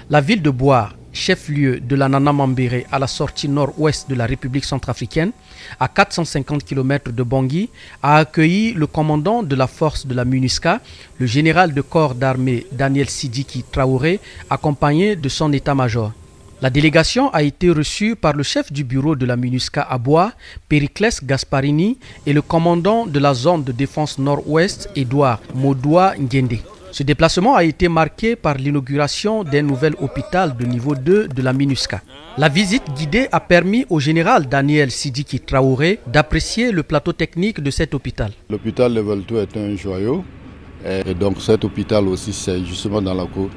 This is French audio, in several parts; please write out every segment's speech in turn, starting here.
La ville de Bouar, chef-lieu de la Nana Mambéré à la sortie nord-ouest de la République centrafricaine, à 450 km de Bangui, a accueilli le commandant de la force de la MINUSCA, le général de corps d'armée Daniel Sidiki Traoré, accompagné de son état-major. La délégation a été reçue par le chef du bureau de la MINUSCA à Bouar, Périclès Gasparini, et le commandant de la zone de défense nord-ouest, Edouard Modoua Ngende. Ce déplacement a été marqué par l'inauguration d'un nouvel hôpital de niveau 2 de la MINUSCA. La visite guidée a permis au général Daniel Sidiki Traoré d'apprécier le plateau technique de cet hôpital. L'hôpital Level 2 est un joyau et donc cet hôpital aussi c'est justement dans la cour.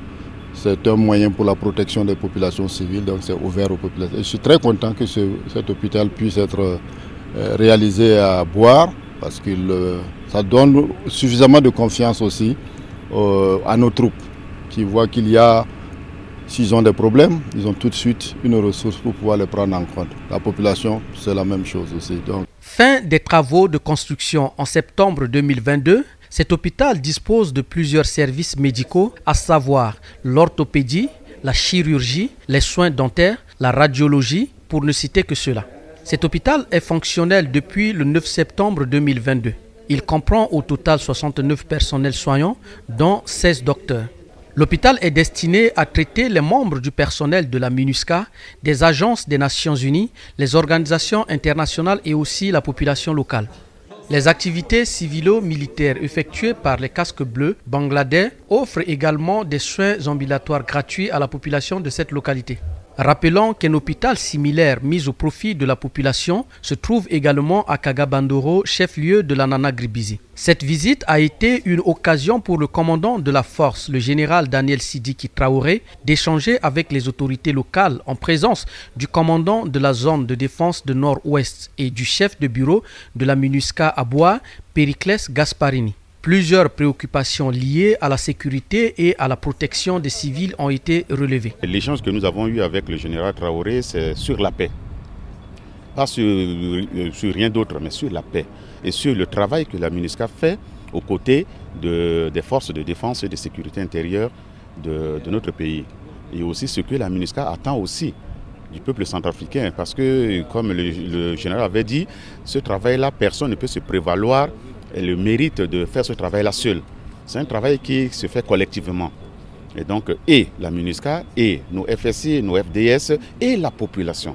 C'est un moyen pour la protection des populations civiles, donc c'est ouvert aux populations. Et je suis très content que cet hôpital puisse être réalisé à Bouar parce que ça donne suffisamment de confiance aussi à nos troupes qui voient qu'il y a, s'ils ont des problèmes, ils ont tout de suite une ressource pour pouvoir les prendre en compte. La population, c'est la même chose aussi. Donc. Fin des travaux de construction en septembre 2022, cet hôpital dispose de plusieurs services médicaux, à savoir l'orthopédie, la chirurgie, les soins dentaires, la radiologie, pour ne citer que cela. Cet hôpital est fonctionnel depuis le 9 septembre 2022. Il comprend au total 69 personnels soignants, dont 16 docteurs. L'hôpital est destiné à traiter les membres du personnel de la MINUSCA, des agences des Nations Unies, les organisations internationales et aussi la population locale. Les activités civilo-militaires effectuées par les casques bleus bangladais offrent également des soins ambulatoires gratuits à la population de cette localité. Rappelons qu'un hôpital similaire mis au profit de la population se trouve également à Kagabandoro, chef-lieu de la Nana Gribizi. Cette visite a été une occasion pour le commandant de la force, le général Daniel Sidiki Traoré, d'échanger avec les autorités locales en présence du commandant de la zone de défense de Nord-Ouest et du chef de bureau de la MINUSCA à Bouar, Périclès Gasparini. Plusieurs préoccupations liées à la sécurité et à la protection des civils ont été relevées. L'échange que nous avons eu avec le général Traoré, c'est sur la paix. Pas sur rien d'autre, mais sur la paix. Et sur le travail que la MINUSCA fait aux côtés des forces de défense et de sécurité intérieure de notre pays. Et aussi ce que la MINUSCA attend aussi du peuple centrafricain. Parce que, comme le général avait dit, ce travail-là, personne ne peut se prévaloir et le mérite de faire ce travail-là seul. C'est un travail qui se fait collectivement. Et donc, et la MINUSCA, et nos FSI, nos FDS, et la population.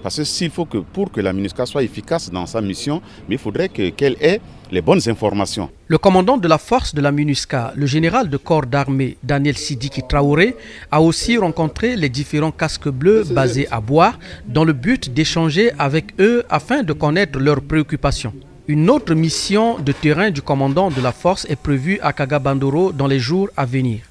Parce que s'il faut que, pour que la MINUSCA soit efficace dans sa mission, mais il faudrait qu'elle ait les bonnes informations. Le commandant de la force de la MINUSCA, le général de corps d'armée Daniel Sidiki Traoré, a aussi rencontré les différents casques bleus basés à Bouar dans le but d'échanger avec eux afin de connaître leurs préoccupations. Une autre mission de terrain du commandant de la force est prévue à Kagabandoro dans les jours à venir.